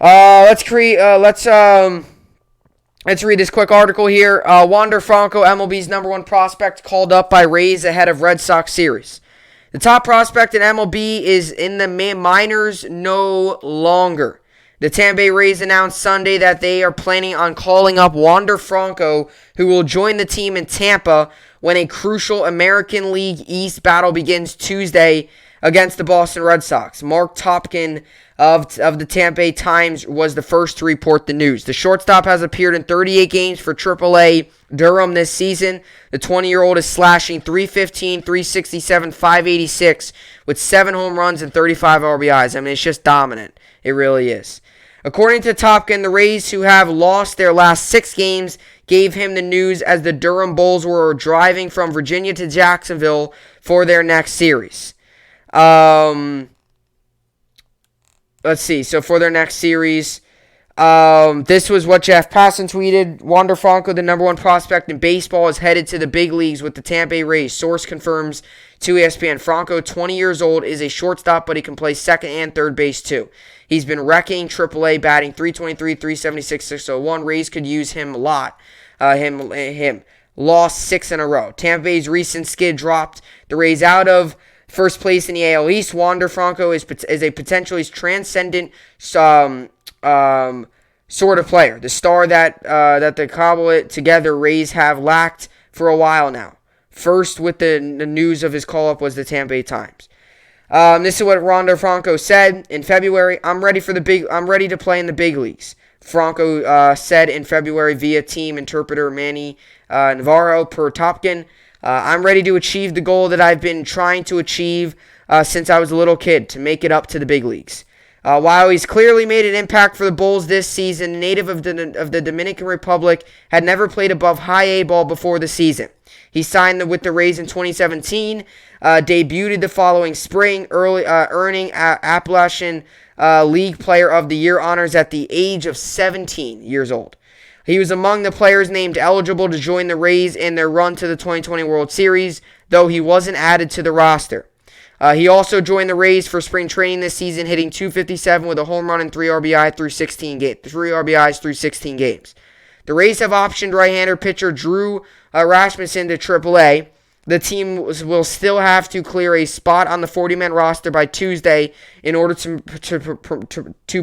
[SPEAKER 1] Let's read this quick article here. Wander Franco, MLB's number 1 prospect, called up by Rays ahead of Red Sox series. The top prospect in MLB is in the minors no longer. The Tampa Bay Rays announced Sunday that they are planning on calling up Wander Franco, who will join the team in Tampa when a crucial American League East battle begins Tuesday against the Boston Red Sox. Mark Topkin of the Tampa Bay Times was the first to report the news. The shortstop has appeared in 38 games for AAA Durham this season. The 20-year-old is slashing .315, .367, .586 with 7 home runs and 35 RBIs. I mean, it's just dominant. It really is. According to Topkin, the Rays, who have lost their last 6 games, gave him the news as the Durham Bulls were driving from Virginia to Jacksonville for their next series. Let's see. So for their next series, this was what Jeff Passan tweeted. Wander Franco, the number 1 prospect in baseball, is headed to the big leagues with the Tampa Bay Rays. Source confirms to ESPN. Franco, 20 years old, is a shortstop, but he can play second and third base too. He's been wrecking AAA, batting .323, .376, .601. Rays could use him a lot. Him. Lost 6 in a row. Tampa Bay's recent skid dropped the Rays out of first place in the AL East. Wander Franco is a potentially transcendent sort of player. The star that the cobble it together Rays have lacked for a while now. First with the news of his call-up was the Tampa Bay Times. This is what Wander Franco said in February. I'm ready to play in the big leagues. Franco said in February via team interpreter Manny Navarro per Topkin. I'm ready to achieve the goal that I've been trying to achieve since I was a little kid, to make it up to the big leagues. While he's clearly made an impact for the Bulls this season, native of the Dominican Republic, had never played above high A ball before the season. He signed with the Rays in 2017, debuted the following spring, earning Appalachian League Player of the Year honors at the age of 17 years old. He was among the players named eligible to join the Rays in their run to the 2020 World Series, though he wasn't added to the roster. He also joined the Rays for spring training this season, hitting .257 with a home run and 3 RBIs through 16 games. The Rays have optioned right-hander pitcher Drew Rasmussen to AAA. The team will still have to clear a spot on the 40-man roster by Tuesday in order to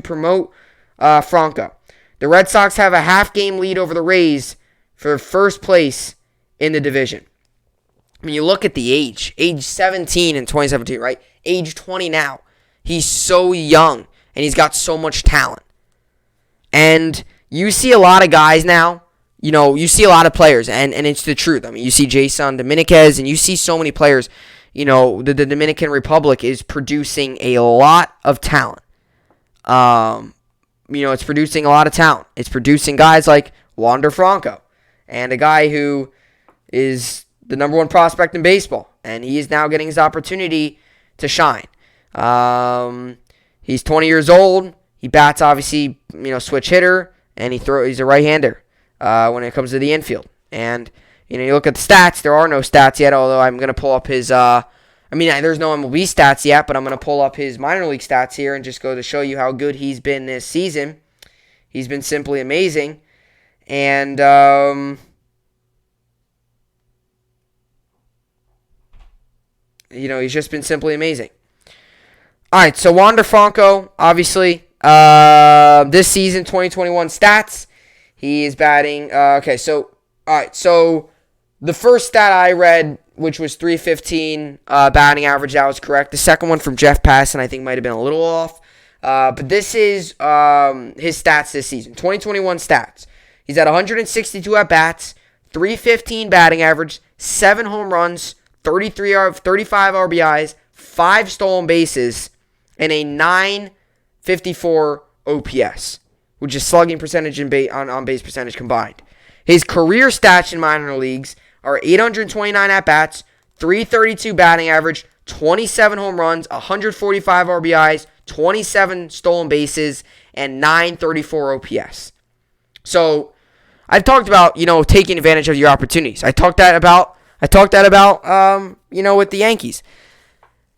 [SPEAKER 1] promote Franco. The Red Sox have a half-game lead over the Rays for first place in the division. I mean, you look at the age 17 in 2017, right? Age 20 now. He's so young, and he's got so much talent. And you see a lot of guys now, you see a lot of players, and it's the truth. I mean, you see Jason Dominguez, and you see so many players. The Dominican Republic is producing a lot of talent. It's producing a lot of talent. It's producing guys like Wander Franco, and a guy who is the number one prospect in baseball, and he is now getting his opportunity to shine. He's 20 years old. He bats, obviously, switch hitter, and he's a right-hander when it comes to the infield. And, you look at the stats. There are no stats yet, although I'm going to pull up his, there's no MLB stats yet, but I'm going to pull up his minor league stats here and just go to show you how good he's been this season. He's been simply amazing. And, he's just been simply amazing. All right, so Wander Franco, obviously, this season, 2021 stats, he is batting, so the first stat I read, which was .315 batting average, that was correct. The second one from Jeff Passan, I think, might have been a little off. But this is his stats this season, 2021 stats. He's at 162 at-bats, .315 batting average, 7 home runs, 35 RBIs, 5 stolen bases, and a .954 OPS, which is slugging percentage and on base percentage combined. His career stats in minor leagues are 829 at-bats, .332 batting average, 27 home runs, 145 RBIs, 27 stolen bases, and .934 OPS. So, I've talked about, taking advantage of your opportunities. I talked that about, with the Yankees.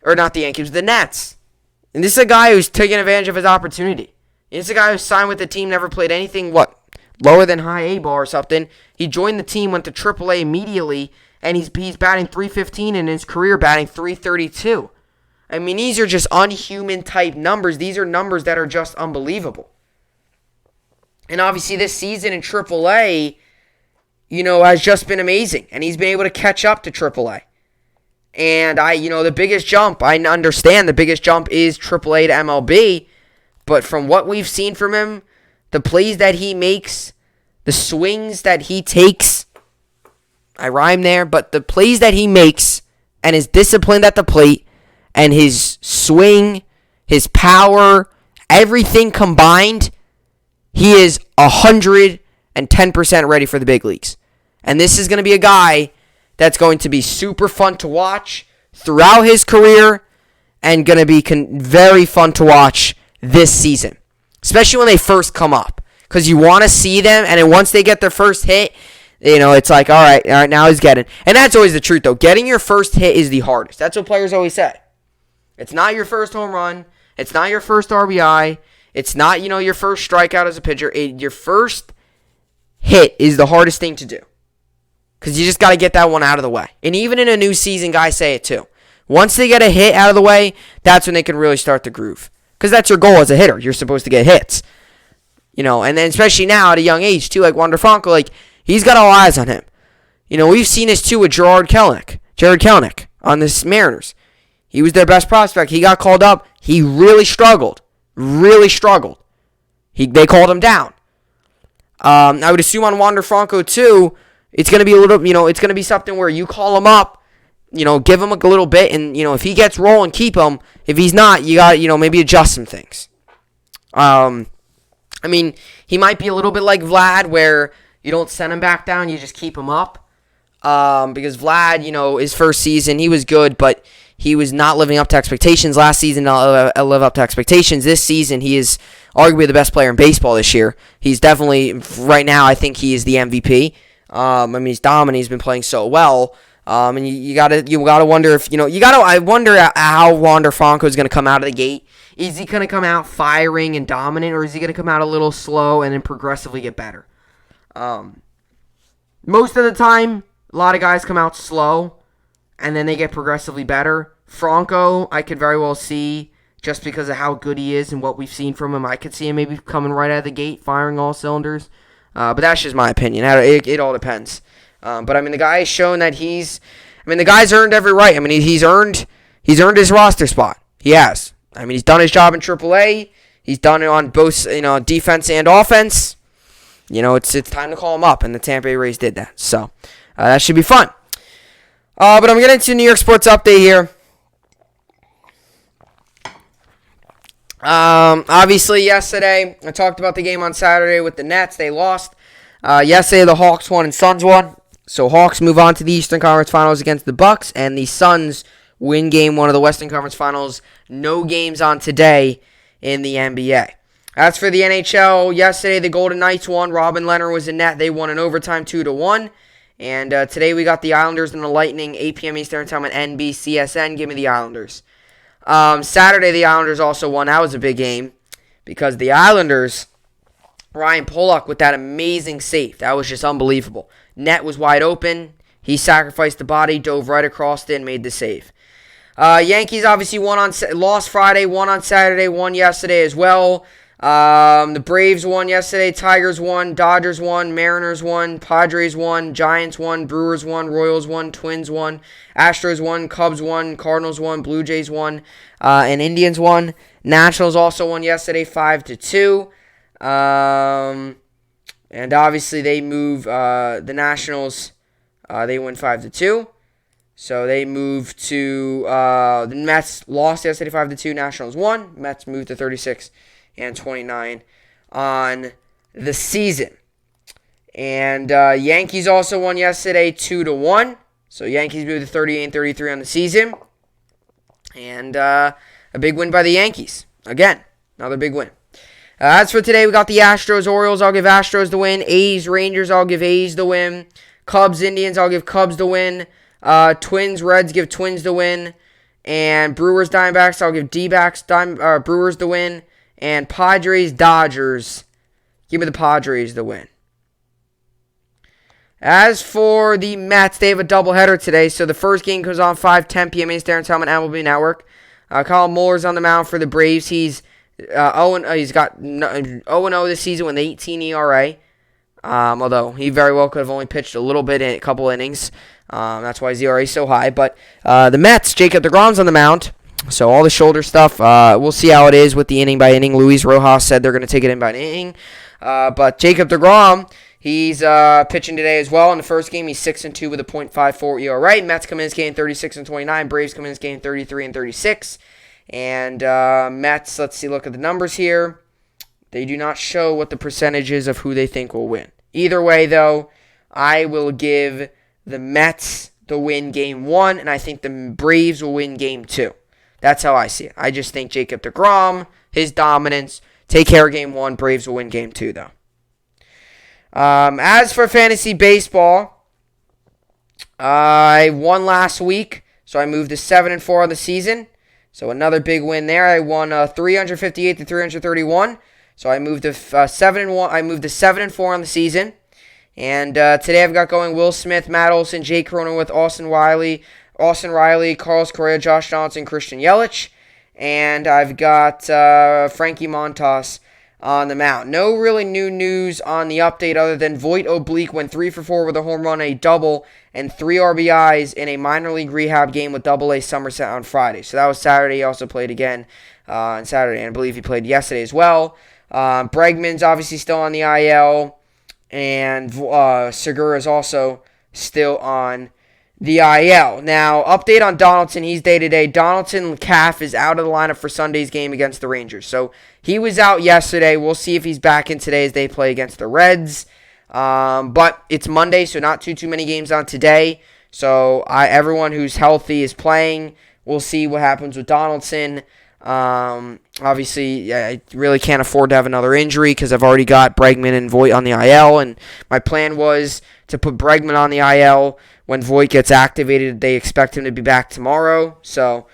[SPEAKER 1] Or not the Yankees, the Nets. And this is a guy who's taking advantage of his opportunity. This is a guy who signed with the team, never played anything, lower than high A ball or something. He joined the team, went to AAA immediately, and he's batting .315 in his career, batting .332. I mean, these are just unhuman type numbers. These are numbers that are just unbelievable. And obviously this season in AAA, has just been amazing. And he's been able to catch up to AAA. And the biggest jump, I understand the biggest jump is AAA to MLB. But from what we've seen from him, the plays that he makes, the swings that he takes, I rhyme there, but the plays that he makes and his discipline at the plate and his swing, his power, everything combined, he is 110% ready for the big leagues. And this is going to be a guy that's going to be super fun to watch throughout his career and going to be very fun to watch this season, especially when they first come up, because you want to see them, and then once they get their first hit, it's like, all right, now he's getting. And that's always the truth, though. Getting your first hit is the hardest. That's what players always say. It's not your first home run. It's not your first RBI. It's not, your first strikeout as a pitcher. Your first hit is the hardest thing to do, because you just got to get that one out of the way. And even in a new season, guys say it too. Once they get a hit out of the way, that's when they can really start the groove. Because that's your goal as a hitter. You're supposed to get hits. And then especially now at a young age, too, like Wander Franco, he's got all eyes on him. We've seen this, too, with Jared Kelenic on the Mariners. He was their best prospect. He got called up. He really struggled. They called him down. I would assume on Wander Franco, too, it's going to be a little, it's going to be something where you call him up, give him a little bit, and, if he gets rolling, keep him. If he's not, you got to, maybe adjust some things. He might be a little bit like Vlad, where you don't send him back down, you just keep him up. Because Vlad, his first season, he was good, but he was not living up to expectations. Last season, not live up to expectations. This season, he is arguably the best player in baseball this year. He's definitely, right now, I think he is the MVP. He's dominant. He's been playing so well. And you gotta wonder if I wonder how Wander Franco is gonna come out of the gate. Is he gonna come out firing and dominant, or is he gonna come out a little slow and then progressively get better? Most of the time, a lot of guys come out slow and then they get progressively better. Franco, I could very well see, just because of how good he is and what we've seen from him, I could see him maybe coming right out of the gate, firing all cylinders. But that's just my opinion. It all depends. But I mean, the guy has shown that the guy's earned every right. I mean, he's earned his roster spot. He has. I mean, he's done his job in AAA. He's done it on both, defense and offense. It's time to call him up, and the Tampa Bay Rays did that. So that should be fun. But I'm getting to New York sports update here. Obviously, yesterday, I talked about the game on Saturday with the Nets. They lost. Yesterday, the Hawks won and Suns won. So Hawks move on to the Eastern Conference Finals against the Bucks, and the Suns win game one of the Western Conference Finals. No games on today in the NBA. As for the NHL, yesterday the Golden Knights won. Robin Leonard was in net. They won in overtime 2-1. And today we got the Islanders and the Lightning, 8 p.m. Eastern Time on NBCSN. Give me the Islanders. Saturday the Islanders also won. That was a big game because the Islanders, Ryan Pollock with that amazing save. That was just unbelievable. Net was wide open. He sacrificed the body, dove right across it, and made the save. Yankees obviously lost Friday, won on Saturday, won yesterday as well. The Braves won yesterday, Tigers won, Dodgers won, Mariners won, Padres won, Giants won, Brewers won, Royals won, Twins won, Astros won, Cubs won, Cardinals won, Blue Jays won, and Indians won. Nationals also won yesterday 5-2. And obviously they move the Nationals, they win 5-2. So they move to the Mets lost yesterday 5-2. Nationals won. Mets moved to 36-29 on the season. And Yankees also won yesterday 2-1. So Yankees moved to 38-33 on the season. And a big win by the Yankees. Again, another big win. As for today, we got the Astros, Orioles. I'll give Astros the win. A's, Rangers. I'll give A's the win. Cubs, Indians. I'll give Cubs the win. Twins, Reds. Give Twins the win. And Brewers, Diamondbacks. I'll give D-backs, Brewers the win. And Padres, Dodgers. Give me the Padres the win. As for the Mets, they have a doubleheader today. So the first game goes on 5:10 p.m. Eastern Time on MLB Network. Colin Muller's on the mound for the Braves. He's he's got 0-0 this season with an 18 ERA. Although he very well could have only pitched a little bit in a couple innings. That's why his ERA is so high. But the Mets, Jacob deGrom's on the mound. So all the shoulder stuff, we'll see how it is with the inning by inning. Luis Rojas said they're going to take it in by inning. But Jacob deGrom, he's pitching today as well. In the first game, he's 6-2 with a .54 ERA. Mets come in this game 36-29. Braves come in this game 33-36. And Mets, let's see, look at the numbers here. They do not show what the percentage is of who they think will win. Either way, though, I will give the Mets the win game 1, and I think the Braves will win game 2. That's how I see it. I just think Jacob deGrom, his dominance, take care of game 1. Braves will win game 2, though. As for fantasy baseball, I won last week, so I moved to 7-4 on the season. So another big win there. I won 358-331. So I moved to 7-1. I moved to 7-4 on the season. And today I've got going Will Smith, Matt Olson, Jake Cronenworth, Austin Riley, Carlos Correa, Josh Johnson, Christian Yelich. And I've got Frankie Montas on the mound. No really new news on the update other than Voit Oblique went 3 for 4 with a home run, a double, and 3 RBIs in a minor league rehab game with Double-A Somerset on Friday. So that was Saturday. He also played again on Saturday, and I believe he played yesterday as well. Bregman's obviously still on the IL, and Segura is also still on the IL. Now, update on Donaldson. He's day-to-day. Donaldson calf is out of the lineup for Sunday's game against the Rangers. So he was out yesterday. We'll see if he's back in today as they play against the Reds. But it's Monday, so not too many games on today. So everyone who's healthy is playing. We'll see what happens with Donaldson. Obviously, I really can't afford to have another injury because I've already got Bregman and Voit on the IL, and my plan was to put Bregman on the IL when Voit gets activated. They expect him to be back tomorrow, so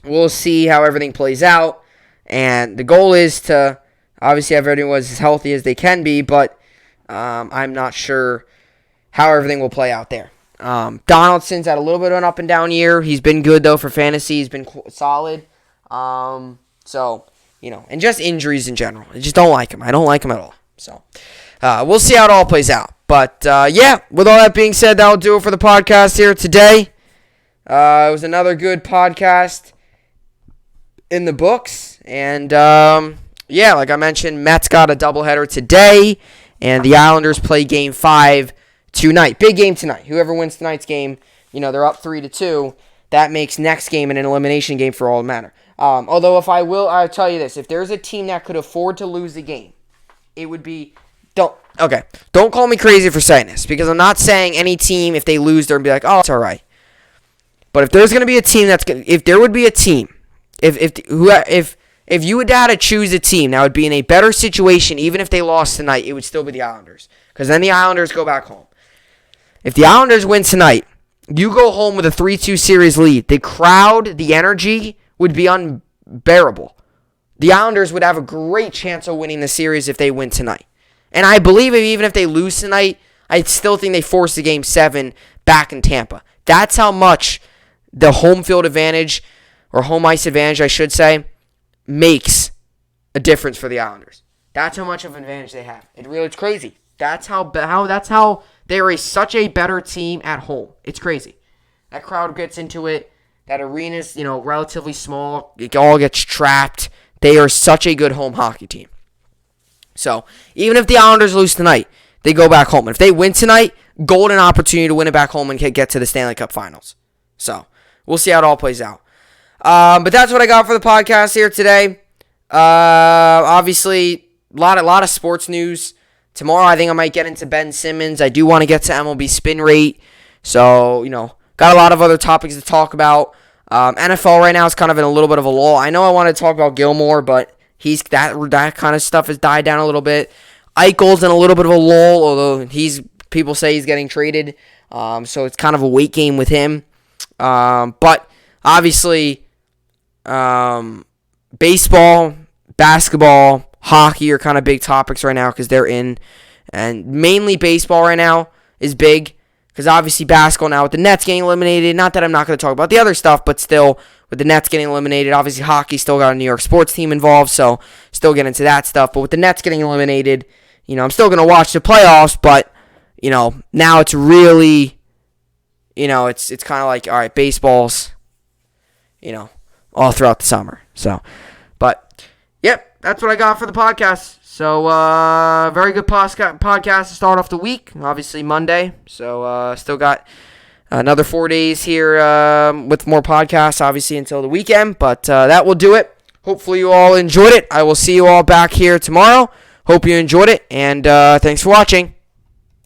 [SPEAKER 1] we'll see how everything plays out, and the goal is to obviously have everyone as healthy as they can be, but I'm not sure how everything will play out there. Donaldson's had a little bit of an up and down year. He's been good, though, for fantasy. He's been solid. So, and just injuries in general. I just don't like him. I don't like him at all. So, we'll see how it all plays out. But, with all that being said, that'll do it for the podcast here today. It was another good podcast in the books. And, like I mentioned, Mets got a doubleheader today. And the Islanders play Game 5 tonight. Big game tonight. Whoever wins tonight's game, they're up 3-2. That makes next game an elimination game for all that matter. Although I'll tell you this. If there's a team that could afford to lose the game, it would be... Don't call me crazy for saying this, because I'm not saying any team, if they lose, they're going to be like, oh, it's all right. But if there's going to be a team if there would be a team, if you would have to choose a team that would be in a better situation, even if they lost tonight, it would still be the Islanders. Because then the Islanders go back home. If the Islanders win tonight, you go home with a 3-2 series lead. The crowd, the energy would be unbearable. The Islanders would have a great chance of winning the series if they win tonight. And I believe even if they lose tonight, I still think they force the Game 7 back in Tampa. That's how much the home field advantage, or home ice advantage, I should say, makes a difference for the Islanders. That's how much of an advantage they have. It's crazy. That's how they're such a better team at home. It's crazy. That crowd gets into it. That arena's, relatively small. It all gets trapped. They are such a good home hockey team. So, even if the Islanders lose tonight, they go back home. And if they win tonight, golden opportunity to win it back home and get to the Stanley Cup Finals. So, we'll see how it all plays out. But that's what I got for the podcast here today. Obviously, a lot of sports news. Tomorrow, I think I might get into Ben Simmons. I do want to get to MLB spin rate. So, got a lot of other topics to talk about. NFL right now is kind of in a little bit of a lull. I know I want to talk about Gilmore, but that kind of stuff has died down a little bit. Eichel's in a little bit of a lull, although people say he's getting traded. So it's kind of a wait game with him. But obviously, baseball, basketball, hockey are kind of big topics right now because they're in. And mainly baseball right now is big because obviously basketball now with the Nets getting eliminated. Not that I'm not going to talk about the other stuff, but still with the Nets getting eliminated. Obviously hockey still got a New York sports team involved, so still get into that stuff. But with the Nets getting eliminated, I'm still going to watch the playoffs, but, now it's really, it's kind of like, all right, baseball's, all throughout the summer. So, but, yep, that's what I got for the podcast. So, very good podcast to start off the week. Obviously, Monday. So, still got another 4 days here with more podcasts, obviously, until the weekend. But that will do it. Hopefully, you all enjoyed it. I will see you all back here tomorrow. Hope you enjoyed it. And thanks for watching.